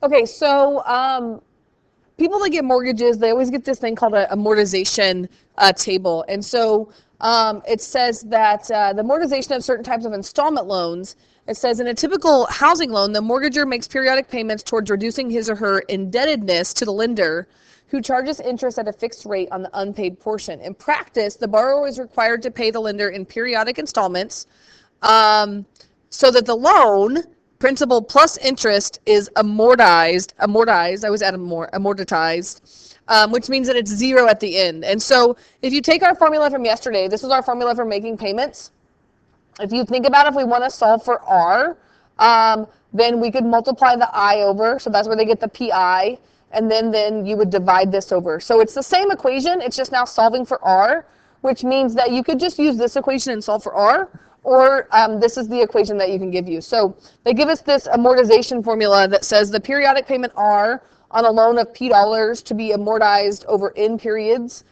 Okay, so people that get mortgages, they always get this thing called an amortization table. And so it says that the amortization of certain types of installment loans, it says in a typical housing loan, the mortgager makes periodic payments towards reducing his or her indebtedness to the lender, who charges interest at a fixed rate on the unpaid portion. In practice, the borrower is required to pay the lender in periodic installments, so that the loan, principal plus interest, is amortized, I always add amortized, which means that it's zero at the end. And so if you take our formula from yesterday, this is our formula for making payments. If you think about if we want to solve for R, then we could multiply the I over, so that's where they get the PI, and then you would divide this over. So it's the same equation, it's just now solving for R, which means that you could just use this equation and solve for R, or this is the equation that you can give you. So they give us this amortization formula that says the periodic payment R on a loan of P dollars to be amortized over N periods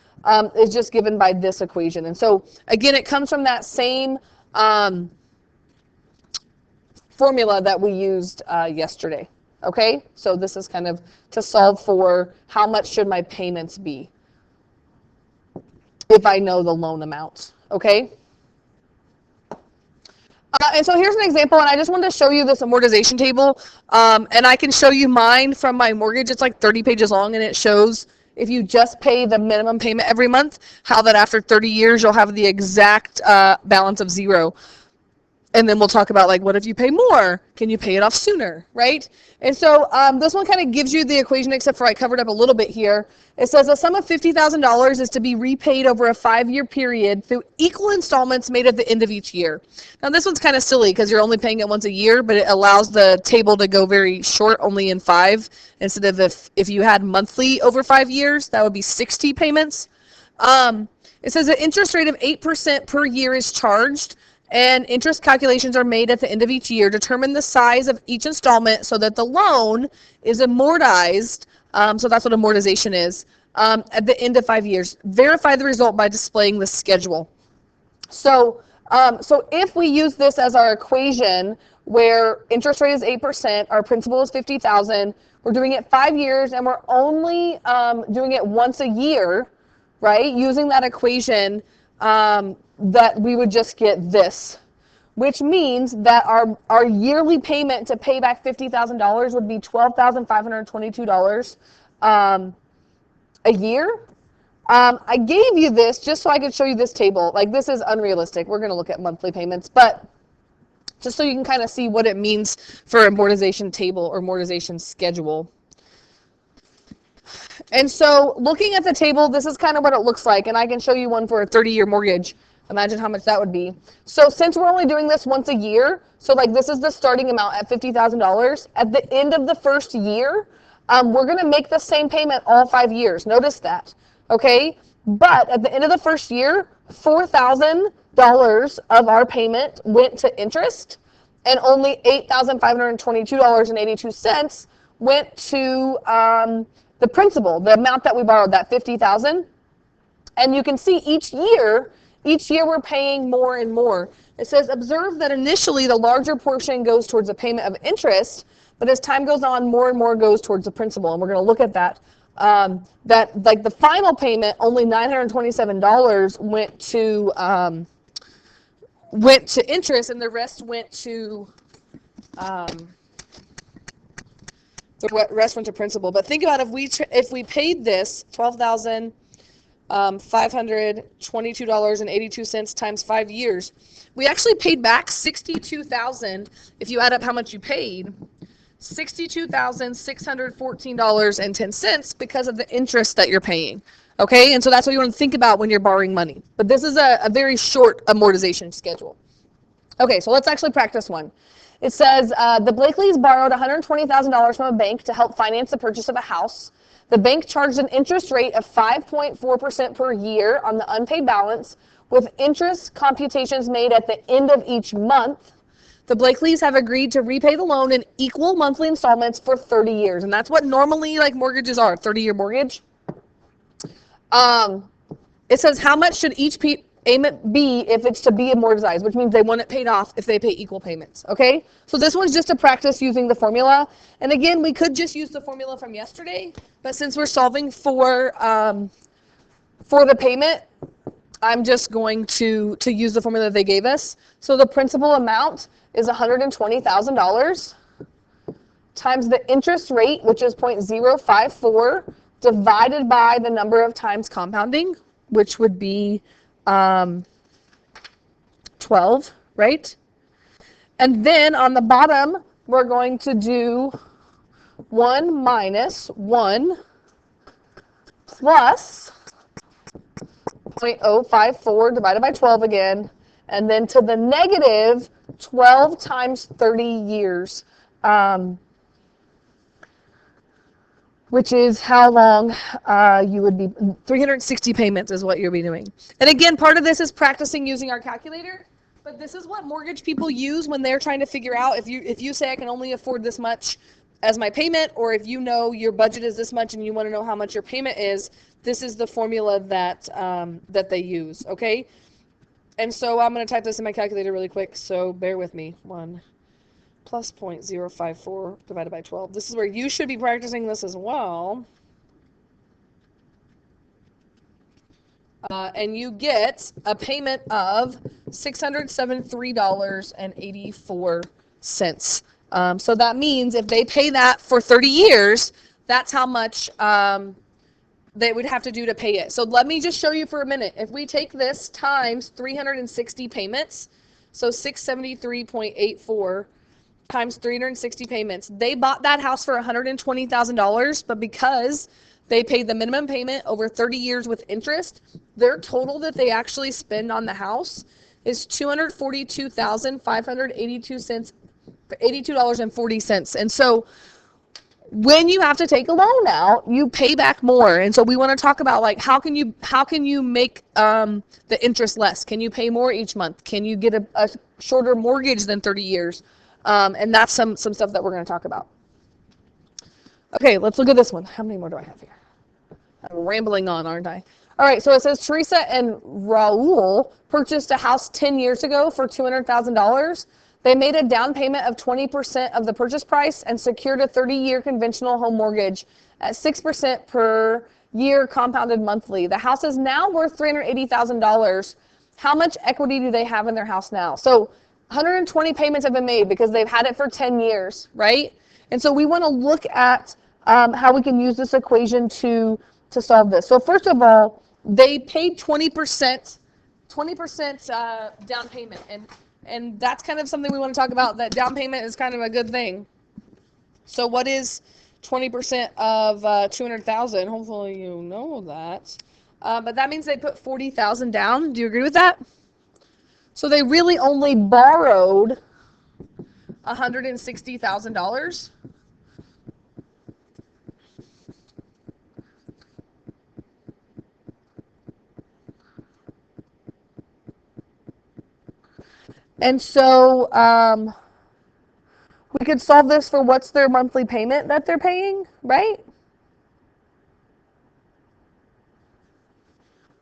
is just given by this equation. And so again, it comes from that same formula that we used yesterday. Okay, so this is kind of to solve for how much should my payments be if I know the loan amount. Okay. And so here's an example, and I just wanted to show you this amortization table, and I can show you mine from my mortgage. It's like 30 pages long, and it shows if you just pay the minimum payment every month, how that after 30 years you'll have the exact balance of zero. And then we'll talk about, like, what if you pay more? Can you pay it off sooner, right? And so this one kind of gives you the equation, except for I covered up a little bit here. It says a sum of $50,000 is to be repaid over a 5-year period through equal installments made at the end of each year. Now, this one's kind of silly because you're only paying it once a year, but it allows the table to go very short, only in 5, instead of if you had monthly over 5 years, that would be 60 payments. It says an interest rate of 8% per year is charged, and interest calculations are made at the end of each year. Determine the size of each installment so that the loan is amortized, so that's what amortization is, at the end of 5 years. Verify the result by displaying the schedule. So if we use this as our equation where interest rate is 8%, our principal is $50,000, we're doing it 5 years, and we're only doing it once a year, right? Using that equation, that we would just get this, which means that our yearly payment to pay back $50,000 would be $12,522 a year. I gave you this just so I could show you this table. Like, this is unrealistic. We're going to look at monthly payments, but just so you can kind of see what it means for amortization table or amortization schedule. And so looking at the table, this is kind of what it looks like, and I can show you one for a 30-year mortgage. Imagine how much that would be. So since we're only doing this once a year, so like this is the starting amount at $50,000, at the end of the first year, we're going to make the same payment all 5 years. Notice that, okay? But at the end of the first year, $4,000 of our payment went to interest, and only $8,522.82 went to the principal, the amount that we borrowed, that $50,000. And you can see each year we're paying more and more. It says, observe that initially the larger portion goes towards the payment of interest, but as time goes on, more and more goes towards the principal. And we're going to look at that. That like the final payment, only $927 went to interest, and the rest went to principal. But think about if we paid this $12,522.82 times 5 years, we actually paid back $62,000. If you add up how much you paid, $62,614.10 because of the interest that you're paying. Okay, and so that's what you want to think about when you're borrowing money. But this is a very short amortization schedule. Okay, so let's actually practice one. It says, the Blakeleys borrowed $120,000 from a bank to help finance the purchase of a house. The bank charged an interest rate of 5.4% per year on the unpaid balance, with interest computations made at the end of each month. The Blakeleys have agreed to repay the loan in equal monthly installments for 30 years. And that's what normally like mortgages are, 30-year mortgage. It says how much should each B if it's to be amortized, which means they want it paid off if they pay equal payments, okay? So this one's just a practice using the formula. And again, we could just use the formula from yesterday, but since we're solving for the payment, I'm just going to use the formula that they gave us. So the principal amount is $120,000 times the interest rate, which is 0.054, divided by the number of times compounding, which would be 12, right? And then on the bottom, we're going to do 1 minus 1 plus 0.054 divided by 12 again, and then to the negative 12 times 30 years, which is how long you would be, 360 payments is what you'll be doing. And again, part of this is practicing using our calculator, but this is what mortgage people use when they're trying to figure out if you say I can only afford this much as my payment, or if you know your budget is this much and you want to know how much your payment is, this is the formula that that they use, okay? And so I'm going to type this in my calculator really quick, so bear with me. 1 plus 0.054 divided by 12. This is where you should be practicing this as well. And you get a payment of $673.84. So that means if they pay that for 30 years, that's how much they would have to do to pay it. So let me just show you for a minute. If we take this times 360 payments, so 673.84 times 360 payments, they bought that house for $120,000, but because they paid the minimum payment over 30 years with interest, their total that they actually spend on the house is $242,582.40. And so when you have to take a loan out, you pay back more. And so we want to talk about, like, how can you make the interest less? Can you pay more each month? Can you get a shorter mortgage than 30 years? And that's some stuff that we're going to talk about. Okay, let's look at this one. How many more do I have here? I'm rambling on, aren't I? All right, so it says Teresa and Raul purchased a house 10 years ago for $200,000. They made a down payment of 20% of the purchase price and secured a 30-year conventional home mortgage at 6% per year compounded monthly. The house is now worth $380,000. How much equity do they have in their house now? So 120 payments have been made because they've had it for 10 years, right? And so we want to look at how we can use this equation to solve this. So first of all, they paid 20% down payment, and that's kind of something we want to talk about. That down payment is kind of a good thing. So what is 20% of 200,000? Hopefully you know that. But that means they put 40,000 down. Do you agree with that? So they really only borrowed $160,000. And so we could solve this for what's their monthly payment that they're paying, right?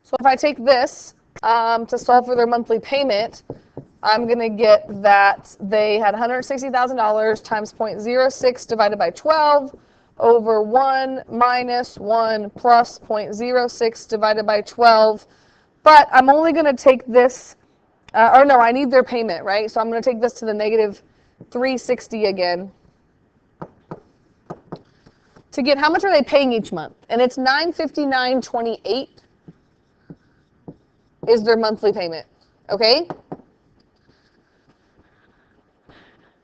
So if I take this to solve for their monthly payment, I'm going to get that they had $160,000 times 0.06 divided by 12 over 1 minus 1 plus 0.06 divided by 12. But I'm only going to take this, or no, I need their payment, right? So I'm going to take this to the negative 360 again to get how much are they paying each month. And it's $959.28 is their monthly payment, okay?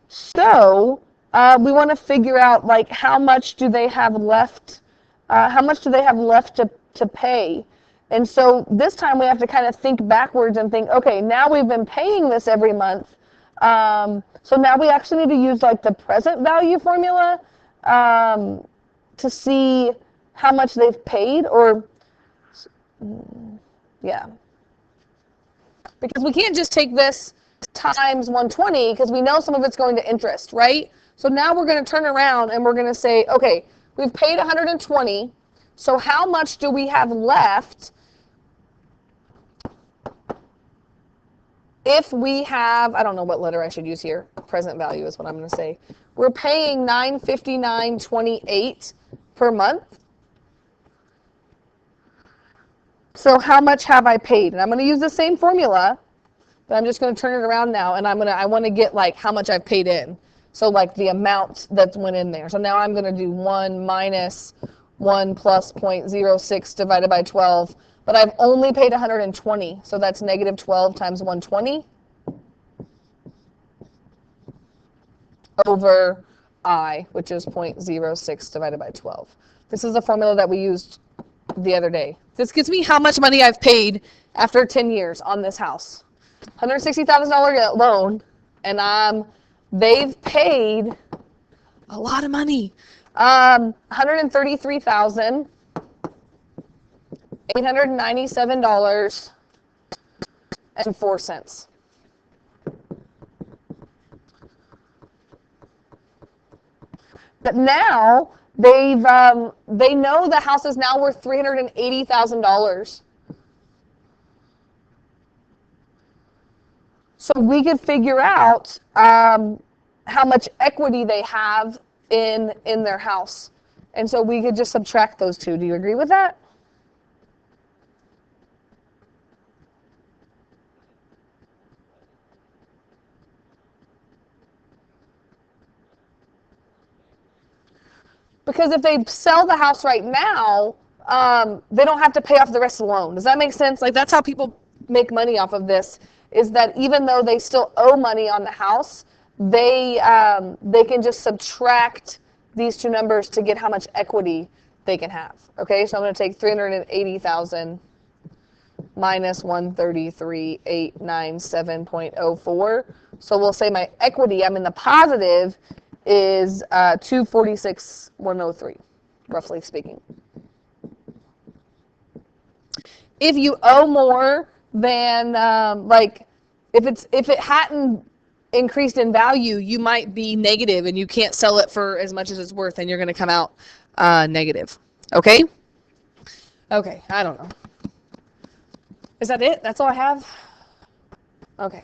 So we want to figure out, like, how much do they have left? To pay? And so this time we have to kind of think backwards and think, okay, now we've been paying this every month. So now we actually need to use, like, the present value formula to see how much they've paid, or yeah. Because we can't just take this times 120 because we know some of it's going to interest, right? So now we're going to turn around and we're going to say, okay, we've paid 120, so how much do we have left if we have, I don't know what letter I should use here, present value is what I'm going to say. We're paying $959.28 per month. So how much have I paid? And I'm going to use the same formula, but I'm just going to turn it around now, and I want to get like how much I've paid in. So like the amount that went in there. So now I'm going to do 1 minus 1 plus 0.06 divided by 12. But I've only paid 120. So that's negative 12 times 120 over I, which is 0.06 divided by 12. This is the formula that we used the other day. This gives me how much money I've paid after 10 years on this house. $160,000 loan, and they've paid a lot of money. $133,897.04. But now they know the house is now worth $380,000. So we could figure out how much equity they have in their house. And so we could just subtract those two. Do you agree with that? Because if they sell the house right now, they don't have to pay off the rest of the loan. Does that make sense? Like, that's how people make money off of this, is that even though they still owe money on the house, they can just subtract these two numbers to get how much equity they can have. Okay, so I'm going to take 380,000 minus 133,897.04. So we'll say my equity, I'm in the positive, is 246,103, roughly speaking. If you owe more than if it hadn't increased in value, you might be negative and you can't sell it for as much as it's worth, and you're going to come out negative. Okay? Okay, I don't know. Is that it? That's all I have? Okay.